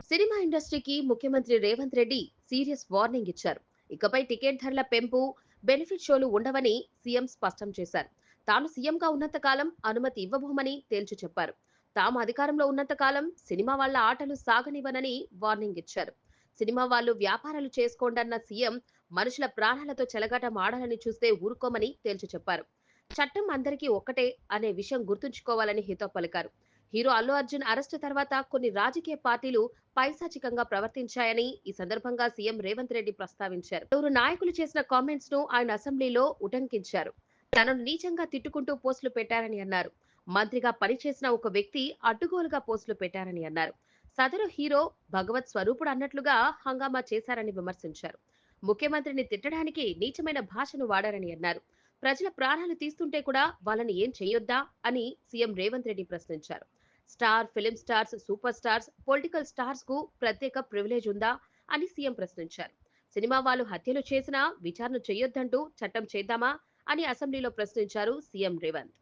Cinema ఇండస్ట్రీకి ముఖ్యమంత్రి Revanth Reddy serious warning ఇచ్చారు. ఇకపై టికెట్ ధరల పెంపు, బెనిఫిట్ షోలు ఉండవని సీఎం స్పష్టం చేశారు. తాను సీఎంగా ఉన్నంత కాలం అనుమతి ఇవ్వబోమని తేల్చి చెప్పారు. తాము అధికారంలో ఉన్నంత కాలం సినిమా వాళ్ల ఆటలు సాగనివ్వనని వార్నింగ్ ఇచ్చారు. సినిమా వాళ్ళు వ్యాపారాలు చేసుకోండన్న సీఎం మనుషుల ప్రాణాలతో చెలగాటం ఆడాలని చూస్తే ఊరుకోమని తేల్చి చెప్పారు. చట్టం అందరికీ ఒక్కటే అనే విషయం గుర్తుంచుకోవాలని హితవు పలికారు. హీరో అల్లు అర్జున్ అరెస్టు తర్వాత కొన్ని రాజకీయ పార్టీలు పైశాచికంగా ప్రవర్తించాయని ఈ సందర్భంగా సీఎం రేవంత్ రెడ్డి ప్రస్తావించారు. పలువురు నాయకులు చేసిన కామెంట్స్ ను ఆయన అసెంబ్లీలో ఉటంకించారు. తనను నీచంగా తిట్టుకుంటూ పోస్టులు పెట్టారని అన్నారు. మంత్రిగా పనిచేసిన ఒక వ్యక్తి అడ్డుగోలుగా పోస్టులు పెట్టారని అన్నారు. సదరు హీరో భగవత్ స్వరూపుడు అన్నట్లుగా హంగామా చేశారని విమర్శించారు. ముఖ్యమంత్రిని తిట్టడానికి నీచమైన భాషను వాడారని అన్నారు. ప్రజల ప్రాణాలు తీస్తుంటే కూడా వాళ్ళని ఏం చేయొద్దా అని సీఎం రేవంత్ రెడ్డి ప్రశ్నించారు. Star, film stars, super stars, political stars కు ప్రత్యేక ప్రివిలేజ్ ఉందా అని సీఎం ప్రశ్నించారు. సినిమా వాళ్ళు హత్యలు చేసినా విచారణ చేయొద్దంటూ చట్టం చేద్దామా అని అసెంబ్లీలో ప్రశ్నించారు సీఎం రేవంత్.